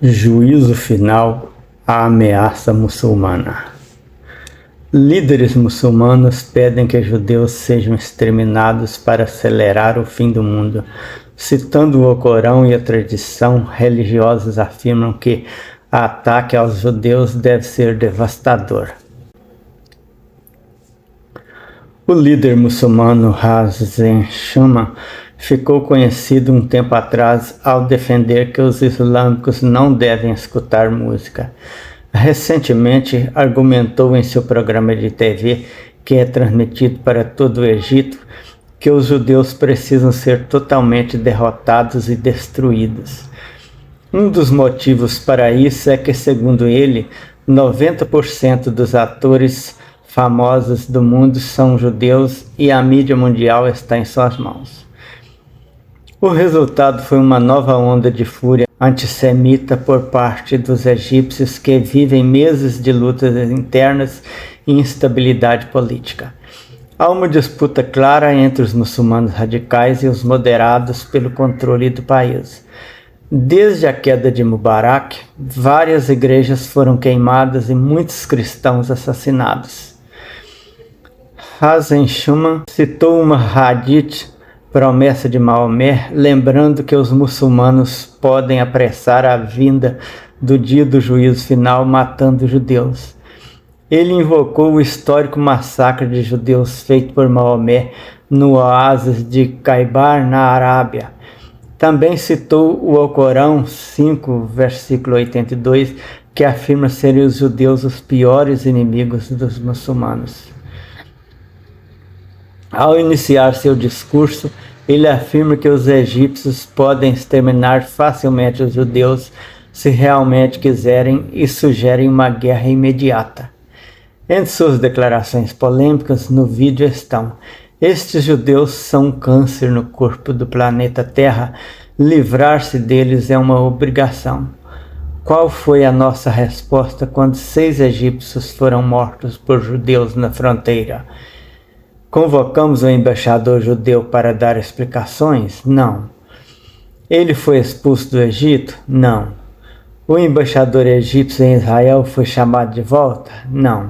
Juízo final, a ameaça muçulmana. Líderes muçulmanos pedem que judeus sejam exterminados para acelerar o fim do mundo. Citando o Corão e a tradição, religiosos afirmam que o ataque aos judeus deve ser devastador. O líder muçulmano Hasan Shama ficou conhecido um tempo atrás ao defender que os islâmicos não devem escutar música. Recentemente argumentou em seu programa de TV, que é transmitido para todo o Egito, que os judeus precisam ser totalmente derrotados e destruídos. Um dos motivos para isso é que, segundo ele, 90% dos atores famosos do mundo são judeus e a mídia mundial está em suas mãos. O resultado foi uma nova onda de fúria antissemita por parte dos egípcios que vivem meses de lutas internas e instabilidade política. Há uma disputa clara entre os muçulmanos radicais e os moderados pelo controle do país. Desde a queda de Mubarak, várias igrejas foram queimadas e muitos cristãos assassinados. Hasan Shama citou uma hadith, promessa de Maomé, lembrando que os muçulmanos podem apressar a vinda do dia do juízo final matando judeus. Ele invocou o histórico massacre de judeus feito por Maomé no oásis de Khaybar, na Arábia. Também citou o Alcorão 5, versículo 82, que afirma serem os judeus os piores inimigos dos muçulmanos. Ao iniciar seu discurso, ele afirma que os egípcios podem exterminar facilmente os judeus se realmente quiserem e sugere uma guerra imediata. Entre suas declarações polêmicas no vídeo estão: estes judeus são um câncer no corpo do planeta Terra, livrar-se deles é uma obrigação. Qual foi a nossa resposta quando 6 egípcios foram mortos por judeus na fronteira? Convocamos o embaixador judeu para dar explicações? Não. Ele foi expulso do Egito? Não. O embaixador egípcio em Israel foi chamado de volta? Não.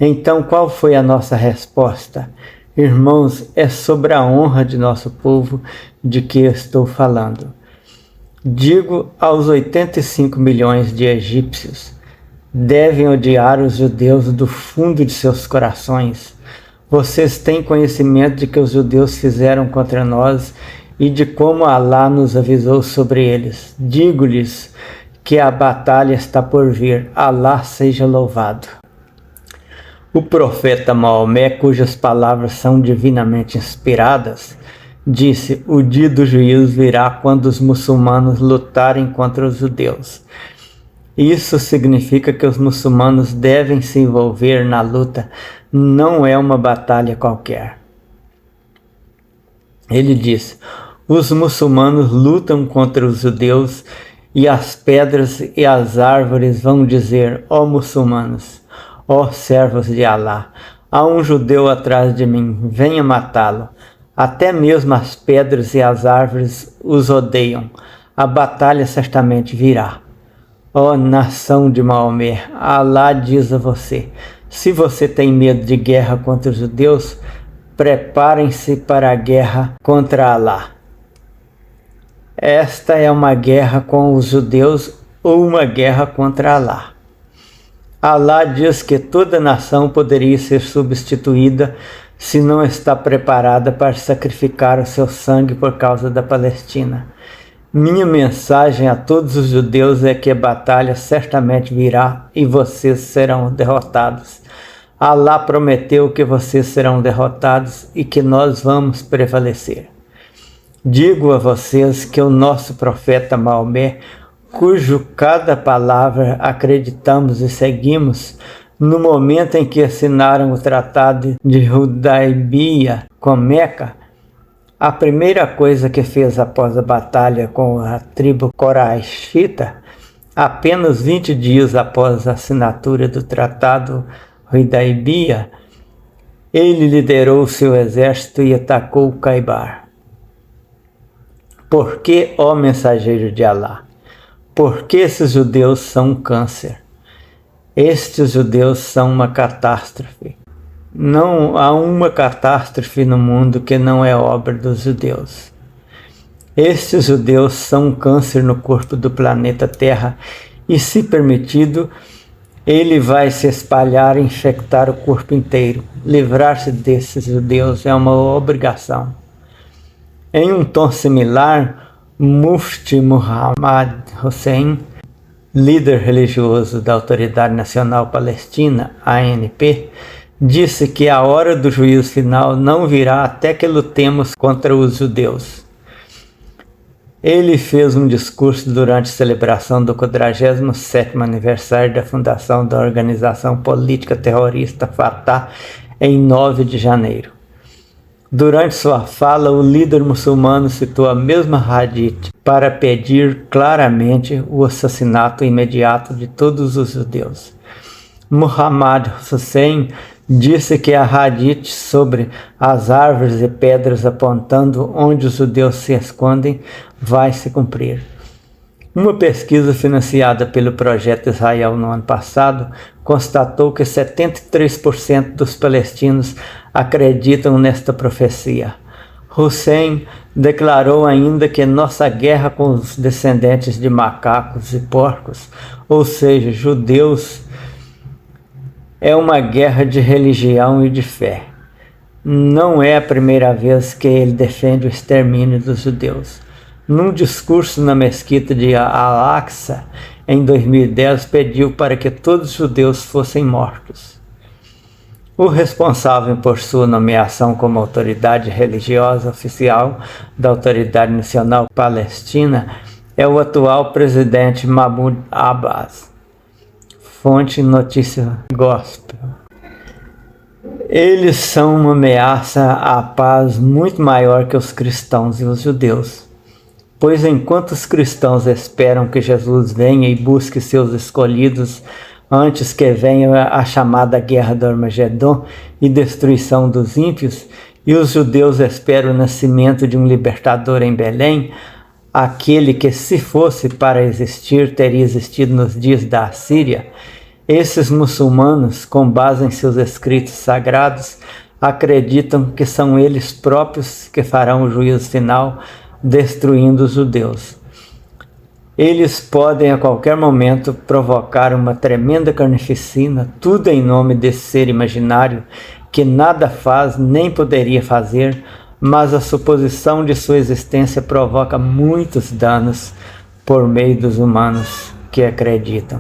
Então qual foi a nossa resposta? Irmãos, é sobre a honra de nosso povo de que estou falando. Digo aos 85 milhões de egípcios, devem odiar os judeus do fundo de seus corações. Vocês têm conhecimento de que os judeus fizeram contra nós e de como Alá nos avisou sobre eles. Digo-lhes que a batalha está por vir. Alá seja louvado. O profeta Maomé, cujas palavras são divinamente inspiradas, disse: o dia do juízo virá quando os muçulmanos lutarem contra os judeus. Isso significa que os muçulmanos devem se envolver na luta, não é uma batalha qualquer. Ele diz: os muçulmanos lutam contra os judeus e as pedras e as árvores vão dizer: ó muçulmanos, ó servos de Alá, há um judeu atrás de mim, venha matá-lo. Até mesmo as pedras e as árvores os odeiam. A batalha certamente virá. Ó nação de Maomé, Alá diz a você: se você tem medo de guerra contra os judeus, preparem-se para a guerra contra Alá. Esta é uma guerra com os judeus ou uma guerra contra Alá. Alá diz que toda nação poderia ser substituída se não está preparada para sacrificar o seu sangue por causa da Palestina. Minha mensagem a todos os judeus é que a batalha certamente virá e vocês serão derrotados. Alá prometeu que vocês serão derrotados e que nós vamos prevalecer. Digo a vocês que o nosso profeta Maomé, cujo cada palavra acreditamos e seguimos, no momento em que assinaram o tratado de Hudaybiyah com Meca, a primeira coisa que fez após a batalha com a tribo Quraishita, apenas 20 dias após a assinatura do tratado Hudaybiyah, ele liderou seu exército e atacou Khaybar. Por que, ó mensageiro de Alá? Porque esses judeus são um câncer. Estes judeus são uma catástrofe. Não há uma catástrofe no mundo que não é obra dos judeus. Estes judeus são um câncer no corpo do planeta Terra e, se permitido, ele vai se espalhar e infectar o corpo inteiro. Livrar-se desses judeus é uma obrigação. Em um tom similar, Mufti Muhammad Hussein, líder religioso da Autoridade Nacional Palestina, ANP, disse que a hora do juízo final não virá até que lutemos contra os judeus. Ele fez um discurso durante a celebração do 47º aniversário da fundação da organização política terrorista Fatah em 9 de janeiro. Durante sua fala, o líder muçulmano citou a mesma hadith para pedir claramente o assassinato imediato de todos os judeus. Muhammad Hussein disse que a hadith sobre as árvores e pedras apontando onde os judeus se escondem vai se cumprir. Uma pesquisa financiada pelo Projeto Israel no ano passado constatou que 73% dos palestinos acreditam nesta profecia. Hussein declarou ainda que nossa guerra com os descendentes de macacos e porcos, ou seja, judeus, é uma guerra de religião e de fé. Não é a primeira vez que ele defende o extermínio dos judeus. Num discurso na mesquita de Al-Aqsa, em 2010, pediu para que todos os judeus fossem mortos. O responsável por sua nomeação como autoridade religiosa oficial da Autoridade Nacional Palestina é o atual presidente Mahmoud Abbas. Fonte Notícia Gospel. Eles são uma ameaça à paz muito maior que os cristãos e os judeus. Pois enquanto os cristãos esperam que Jesus venha e busque seus escolhidos antes que venha a chamada Guerra do Armagedon e destruição dos ímpios, e os judeus esperam o nascimento de um libertador em Belém, aquele que, se fosse para existir, teria existido nos dias da Assíria, esses muçulmanos, com base em seus escritos sagrados, acreditam que são eles próprios que farão o juízo final, destruindo os judeus. Eles podem a qualquer momento provocar uma tremenda carnificina, tudo em nome desse ser imaginário que nada faz nem poderia fazer, mas a suposição de sua existência provoca muitos danos por meio dos humanos que acreditam.